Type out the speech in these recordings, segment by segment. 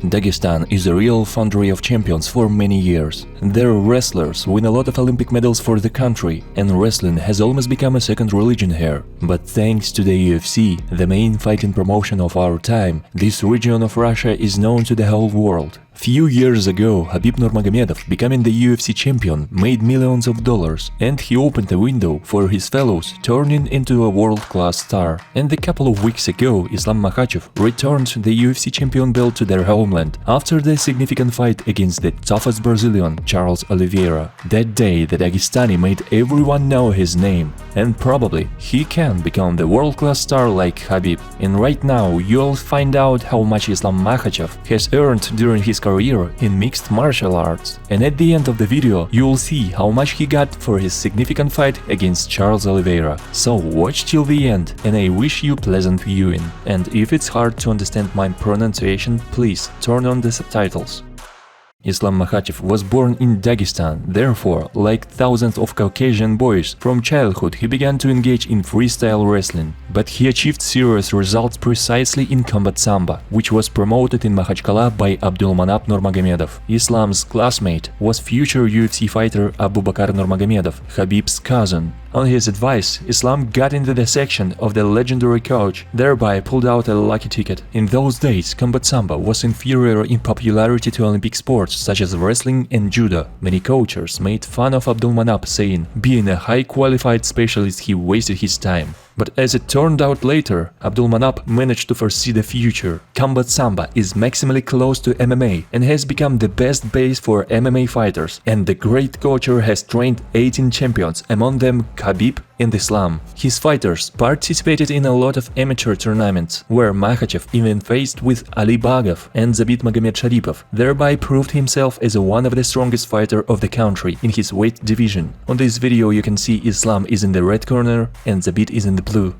Dagestan is a real foundry of champions for many years. Their wrestlers win a lot of Olympic medals for the country, and wrestling has almost become a second religion here. But thanks to the UFC, the main fighting promotion of our time, this region of Russia is known to the whole world. Few years ago, Khabib Nurmagomedov, becoming the UFC champion, made millions of dollars, and he opened a window for his fellows, turning into a world-class star. And a couple of weeks ago, Islam Makhachev returned the UFC champion belt to their homeland after the significant fight against the toughest Brazilian Charles Oliveira. That day, the Dagestani made everyone know his name, and probably he can become the world-class star like Khabib. And right now, you'll find out how much Islam Makhachev has earned during his career in mixed martial arts. And at the end of the video, you'll see how much he got for his significant fight against Charles Oliveira. So watch till the end, and I wish you pleasant viewing. And if it's hard to understand my pronunciation, please turn on the subtitles. Islam Makhachev was born in Dagestan, therefore, like thousands of Caucasian boys, from childhood he began to engage in freestyle wrestling. But he achieved serious results precisely in combat sambo, which was promoted in Makhachkala by Abdulmanap Nurmagomedov. Islam's classmate was future UFC fighter Abubakar Nurmagomedov, Khabib's cousin. On his advice, Islam got into the section of the legendary coach, thereby pulled out a lucky ticket. In those days, combat sambo was inferior in popularity to Olympic sports such as wrestling and judo. Many coaches made fun of Abdulmanap, saying, being a high-qualified specialist, he wasted his time. But as it turned out later, Abdulmanap managed to foresee the future. Combat sambo is maximally close to MMA and has become the best base for MMA fighters, and the great coacher has trained 18 champions, among them Khabib and Islam. His fighters participated in a lot of amateur tournaments, where Makhachev even faced with Ali Bagov and Zabit Magomedsharipov, thereby proved himself as one of the strongest fighters of the country in his weight division. On this video you can see Islam is in the red corner and Zabit is in the blue.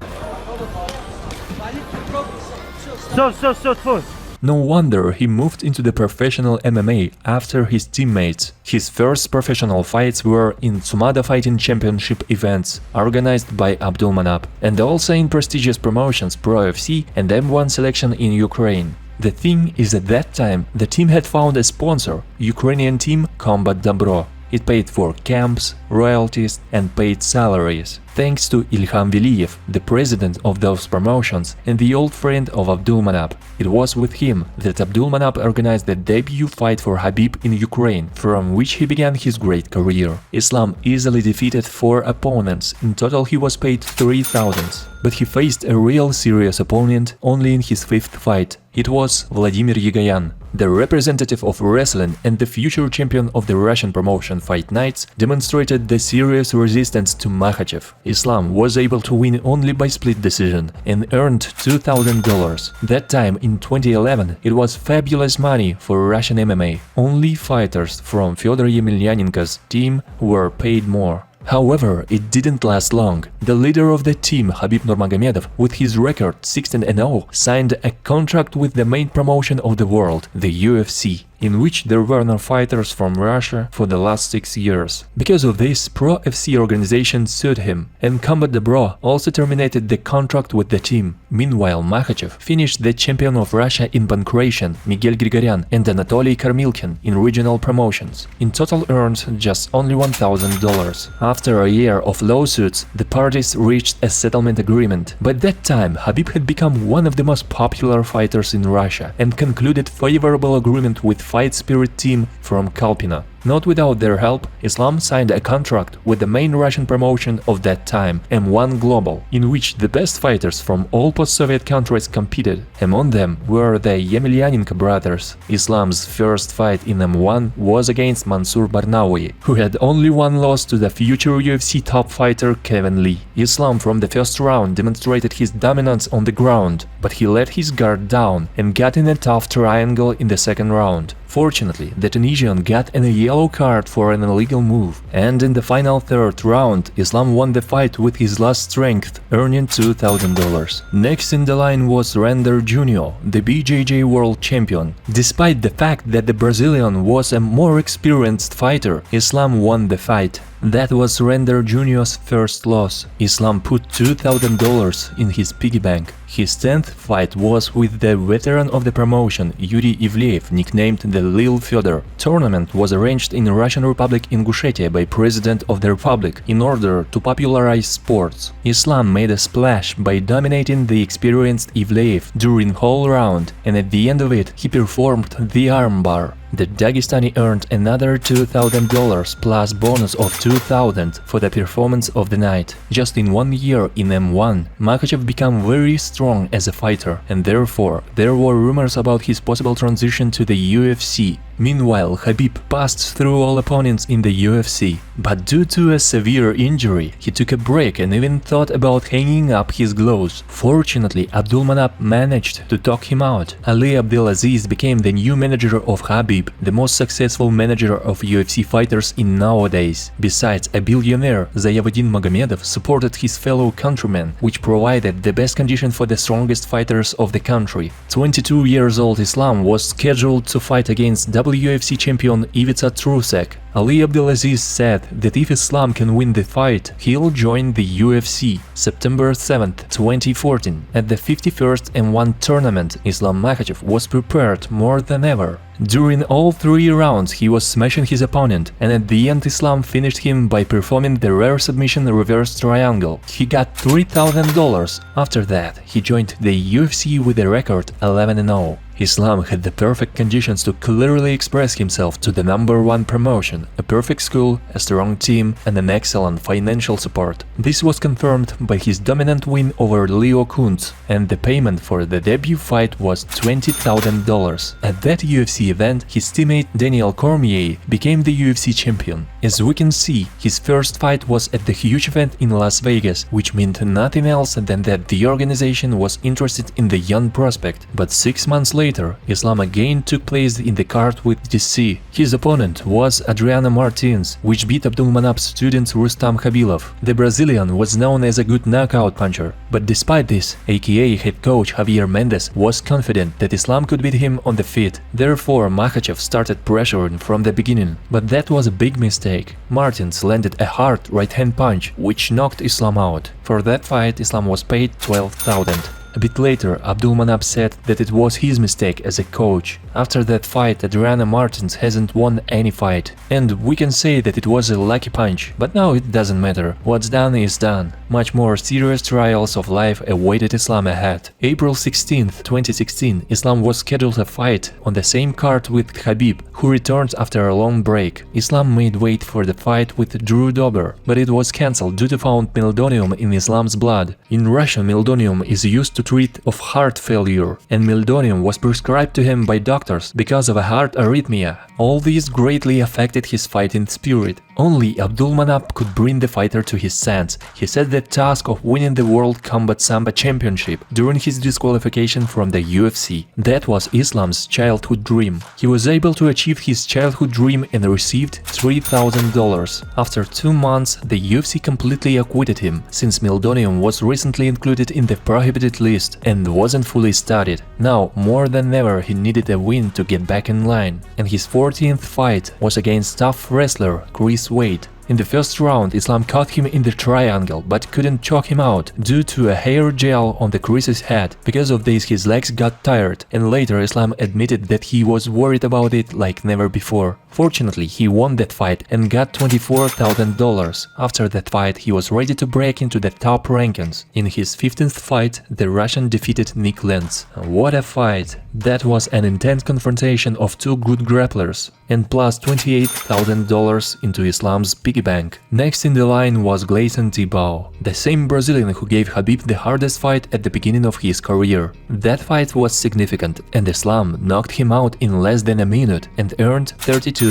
No wonder he moved into the professional MMA after his teammates. His first professional fights were in Sumada Fighting Championship events, organized by Abdulmanap, and also in prestigious promotions Pro UFC and M1 selection in Ukraine. The thing is, at that time, the team had found a sponsor, Ukrainian team Combat Dobro. It paid for camps, royalties and paid salaries. Thanks to Ilham Veliyev, the president of those promotions and the old friend of Abdulmanap. It was with him that Abdulmanap organized the debut fight for Khabib in Ukraine, from which he began his great career. Islam easily defeated 4 opponents, in total he was paid 3,000. But he faced a real serious opponent only in his 5th fight. It was Vladimir Yegoyan. The representative of wrestling and the future champion of the Russian promotion Fight Nights demonstrated the serious resistance to Makhachev. Islam was able to win only by split decision and earned $2,000. That time, in 2011, it was fabulous money for Russian MMA. Only fighters from Fyodor Yemelyanenko's team were paid more. However, it didn't last long. The leader of the team, Khabib Nurmagomedov, with his record 16-0, signed a contract with the main promotion of the world, the UFC, in which there were no fighters from Russia for the last 6 years. Because of this, Pro FC organization sued him, and Combat Dobro also terminated the contract with the team. Meanwhile, Makhachev finished the champion of Russia in pankration, Miguel Grigoryan, and Anatoly Karmilkin in regional promotions. In total earned just only $1,000. After a year of lawsuits, the parties reached a settlement agreement. By that time, Khabib had become one of the most popular fighters in Russia and concluded favorable agreement with Fight Spirit team from Kalpina. Not without their help, Islam signed a contract with the main Russian promotion of that time, M1 Global, in which the best fighters from all post-Soviet countries competed. Among them were the Yemelyanenko brothers. Islam's first fight in M1 was against Mansur Barnaoui, who had only one loss to the future UFC top fighter Kevin Lee. Islam from the first round demonstrated his dominance on the ground, but he let his guard down and got in a tough triangle in the second round. Fortunately, the Tunisian got a yellow card for an illegal move, and in the final 3rd round, Islam won the fight with his last strength, earning $2,000. Next in the line was Render Jr., the BJJ world champion. Despite the fact that the Brazilian was a more experienced fighter, Islam won the fight. That was Render Jr.'s first loss. Islam put $2,000 in his piggy bank. His 10th fight was with the veteran of the promotion, Yuri Ivleev, nicknamed the Lil Fyodor. Tournament was arranged in Russian Republic Ingushetia by President of the Republic in order to popularize sports. Islam made a splash by dominating the experienced Ivleev during whole round, and at the end of it he performed the armbar. The Dagestani earned another $2,000 plus bonus of $2,000 for the performance of the night. Just in 1 year in M1, Makhachev became very strong as a fighter, and therefore there were rumors about his possible transition to the UFC. Meanwhile, Khabib passed through all opponents in the UFC, but due to a severe injury, he took a break and even thought about hanging up his gloves. Fortunately, Abdulmanap managed to talk him out. Ali Abdelaziz became the new manager of Khabib, the most successful manager of UFC fighters in nowadays. Besides, a billionaire, Zayavudin Magomedov, supported his fellow countrymen, which provided the best condition for the strongest fighters of the country. 22 years old Islam was scheduled to fight against WFC champion Ivica Trusek. Ali Abdelaziz said that if Islam can win the fight, he'll join the UFC. September 7, 2014, at the 51st M1 tournament, Islam Makhachev was prepared more than ever. During all 3 rounds he was smashing his opponent, and at the end Islam finished him by performing the rare submission reverse triangle. He got $3,000. After that, he joined the UFC with a record 11-0. Islam had the perfect conditions to clearly express himself to the #1 promotion, a perfect school, a strong team, and an excellent financial support. This was confirmed by his dominant win over Leo Kuntz, and the payment for the debut fight was $20,000. At that UFC event, his teammate Daniel Cormier became the UFC champion. As we can see, his first fight was at the huge event in Las Vegas, which meant nothing else than that the organization was interested in the young prospect. But 6 months later, Islam again took place in the card with DC. His opponent was Adriano Martins, which beat Abdulmanap's student Rustam Khabilov. The Brazilian was known as a good knockout puncher, but despite this, aka head coach Javier Mendes was confident that Islam could beat him on the feet. Therefore, Makhachev started pressuring from the beginning, but that was a big mistake. Martins landed a hard right-hand punch, which knocked Islam out. For that fight, Islam was paid $12,000. A bit later, Abdulmanap said that it was his mistake as a coach. After that fight, Adriano Martins hasn't won any fight. And we can say that it was a lucky punch, but now it doesn't matter. What's done is done. Much more serious trials of life awaited Islam ahead. April 16, 2016, Islam was scheduled a fight on the same card with Khabib, who returned after a long break. Islam made weight for the fight with Drew Dober, but it was cancelled due to found meldonium in Islam's blood. In Russia, meldonium is used to treat of heart failure, and meldonium was prescribed to him by doctors because of a heart arrhythmia. All these greatly affected his fighting spirit. Only Abdulmanap could bring the fighter to his sense. He set the task of winning the World Combat Sambo Championship during his disqualification from the UFC. That was Islam's childhood dream. He was able to achieve his childhood dream and received $3,000. After 2 months, the UFC completely acquitted him, since meldonium was recently included in the prohibited list and wasn't fully studied. Now, more than ever, he needed a win to get back in line. And his 14th fight was against tough wrestler Chris Wade. In the first round, Islam caught him in the triangle, but couldn't choke him out due to a hair gel on the Chris's head. Because of this, his legs got tired, and later Islam admitted that he was worried about it like never before. Fortunately, he won that fight and got $24,000. After that fight, he was ready to break into the top rankings. In his 15th fight, the Russian defeated Nick Lentz. What a fight! That was an intense confrontation of two good grapplers, and plus $28,000 into Islam's piggy bank. Next in the line was Gleison Tibau, the same Brazilian who gave Khabib the hardest fight at the beginning of his career. That fight was significant, and Islam knocked him out in less than a minute and earned $32,000.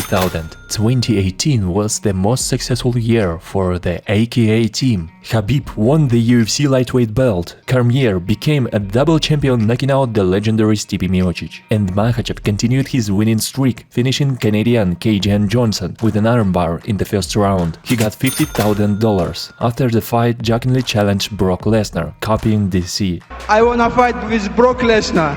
2018 was the most successful year for the AKA team. Khabib won the UFC lightweight belt, Cormier became a double champion knocking out the legendary Stipe Miocic, and Makhachev continued his winning streak, finishing Canadian KJ Johnson with an armbar in the first round. He got $50,000. After the fight, jokingly challenged Brock Lesnar, copying DC. I wanna fight with Brock Lesnar.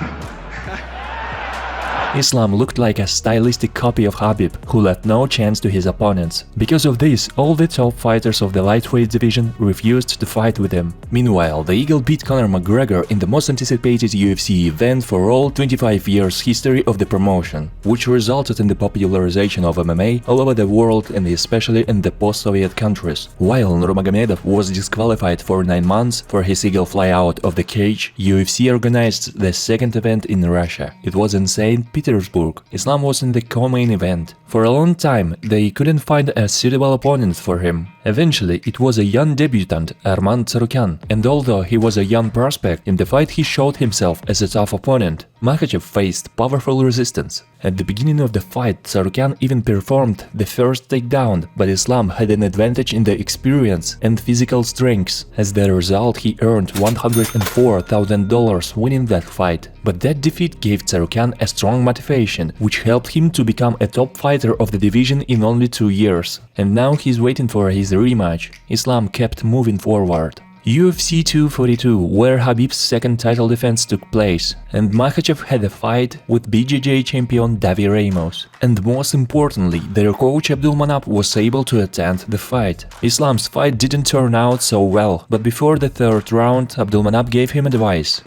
Islam looked like a stylistic copy of Khabib, who left no chance to his opponents. Because of this, all the top fighters of the lightweight division refused to fight with him. Meanwhile, the Eagle beat Conor McGregor in the most anticipated UFC event for all 25 years history of the promotion, which resulted in the popularization of MMA all over the world and especially in the post-Soviet countries. While Nurmagomedov was disqualified for 9 months for his Eagle fly out of the cage, UFC organized the second event in Russia. It was in St. Petersburg. Islam was in the co-main event. For a long time, they couldn't find a suitable opponent for him. Eventually, it was a young debutant, Arman Tsarukyan, and although he was a young prospect, in the fight he showed himself as a tough opponent. Makhachev faced powerful resistance. At the beginning of the fight, Tsarukyan even performed the first takedown, but Islam had an advantage in the experience and physical strengths. As the result, he earned $104,000 winning that fight. But that defeat gave Tsarukyan a strong motivation, which helped him to become a top fighter of the division in only 2 years. And now he's waiting for his rematch. Islam kept moving forward. UFC 242, where Khabib's second title defense took place, and Makhachev had a fight with BJJ champion Davi Ramos. And most importantly, their coach Abdulmanap was able to attend the fight. Islam's fight didn't turn out so well, but before the third round, Abdulmanap gave him advice.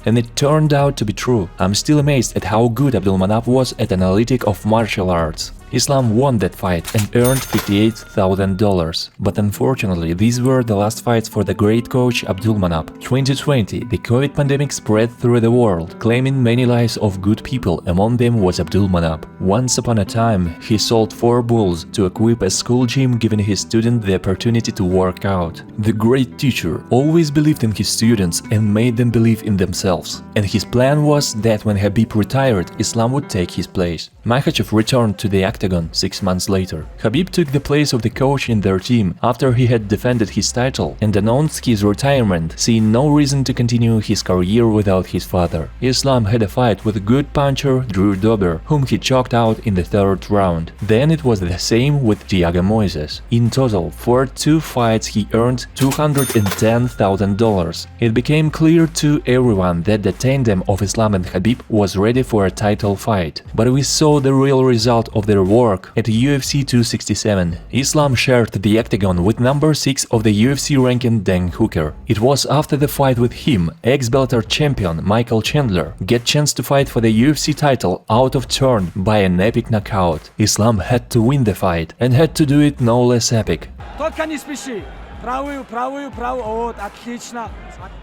And it turned out to be true. I'm still amazed at how good Abdulmanap was at analytic of martial arts. Islam won that fight and earned $58,000. But unfortunately, these were the last fights for the great coach Abdulmanap. 2020, the COVID pandemic spread through the world, claiming many lives of good people, among them was Abdulmanap. Once upon a time, he sold 4 bulls to equip a school gym, giving his students the opportunity to work out. The great teacher always believed in his students and made them believe in themselves. And his plan was that when Khabib retired, Islam would take his place. Makhachev returned to the octagon 6 months later. Khabib took the place of the coach in their team after he had defended his title and announced his retirement, seeing no reason to continue his career without his father. Islam had a fight with good puncher Drew Dober, whom he choked out in the third round. Then it was the same with Thiago Moises. In total, for 2 fights he earned $210,000. It became clear to everyone that the tandem of Islam and Khabib was ready for a title fight. But we saw the real result of their work at UFC 267. Islam shared the octagon with number 6 of the UFC ranking Dan Hooker. It was after the fight with him, ex-Bellator champion Michael Chandler get chance to fight for the UFC title out of turn by an epic knockout. Islam had to win the fight and had to do it no less epic. Только не спеши. Правую. Вот, отлично.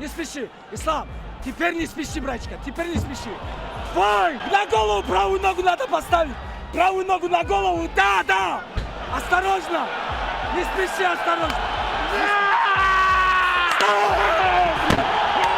Не спеши. Ислам, теперь не спеши, братчика. Теперь не спеши. Ой, на голову правую ногу надо поставить. Правую ногу на голову. Да. Осторожно. Не спеши, осторожно.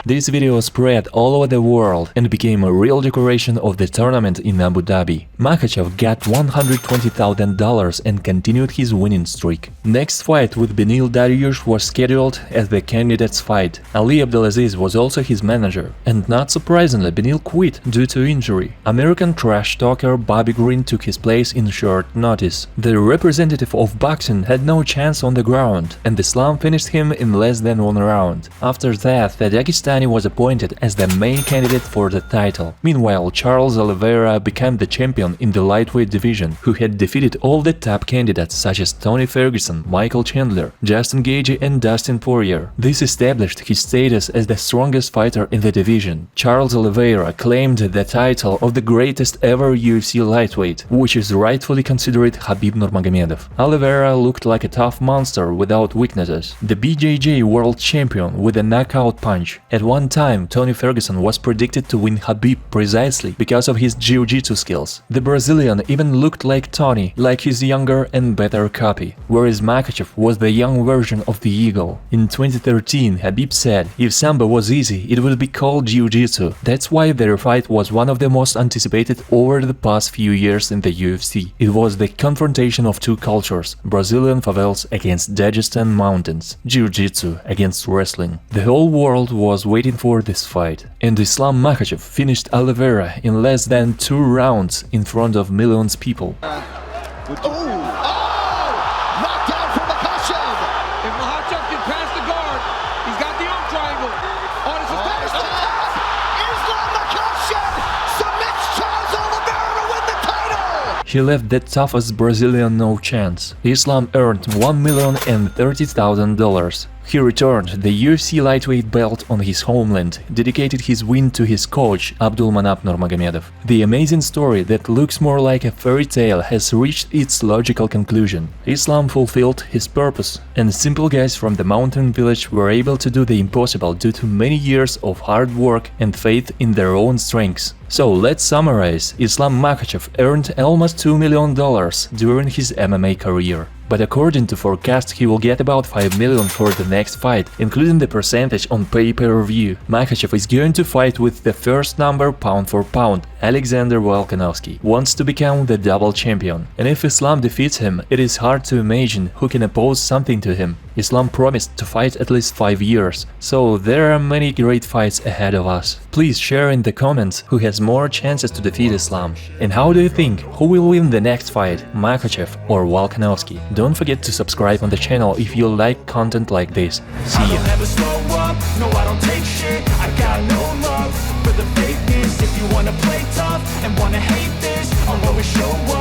This video spread all over the world and became a real decoration of the tournament in Abu Dhabi. Makhachev got $120,000 and continued his winning streak. Next fight with Benil Dariush was scheduled as the candidates fight. Ali Abdelaziz was also his manager. And not surprisingly, Benil quit due to injury. American trash talker Bobby Green took his place in short notice. The representative of boxing had no chance on the ground, and Islam finished him in less than 1 round. After that, the Dagestan was appointed as the main candidate for the title. Meanwhile, Charles Oliveira became the champion in the lightweight division, who had defeated all the top candidates such as Tony Ferguson, Michael Chandler, Justin Gaethje and Dustin Poirier. This established his status as the strongest fighter in the division. Charles Oliveira claimed the title of the greatest ever UFC lightweight, which is rightfully considered Khabib Nurmagomedov. Oliveira looked like a tough monster without weaknesses, the BJJ world champion with a knockout punch. At one time, Tony Ferguson was predicted to win Khabib precisely because of his jiu-jitsu skills. The Brazilian even looked like Tony, like his younger and better copy, whereas Makhachev was the young version of the Eagle. In 2013, Khabib said, if Sambo was easy, it would be called jiu-jitsu. That's why their fight was one of the most anticipated over the past few years in the UFC. It was the confrontation of 2 cultures, Brazilian favelas against Dagestan mountains, jiu-jitsu against wrestling. The whole world was waiting for this fight, and Islam Makhachev finished Oliveira in less than 2 rounds in front of millions of people. Knocked down from Makhachev. If Makhachev can pass the guard, he's got the arm triangle. Oh, this is Dagestan. Islam Makhachev. He left the toughest Brazilian no chance. Islam earned $1,030,000. He returned the UFC lightweight belt on his homeland, dedicated his win to his coach Abdulmanap Nurmagomedov. The amazing story that looks more like a fairy tale has reached its logical conclusion. Islam fulfilled his purpose, and simple guys from the mountain village were able to do the impossible due to many years of hard work and faith in their own strengths. So let's summarize. Islam Makhachev earned almost $2 million during his MMA career. But according to forecast, he will get about $5 million for the next fight, including the percentage on pay-per-view. Makhachev is going to fight with the first number pound for pound, Alexander Volkanovski, wants to become the double champion. And if Islam defeats him, it is hard to imagine who can oppose something to him. Islam promised to fight at least 5 years, so there are many great fights ahead of us. Please share in the comments who has more chances to defeat Islam. And how do you think, who will win the next fight, Makhachev or Volkanovski? Don't forget to subscribe on the channel if you like content like this. See ya! If you wanna play tough and wanna hate this, I'll always show up.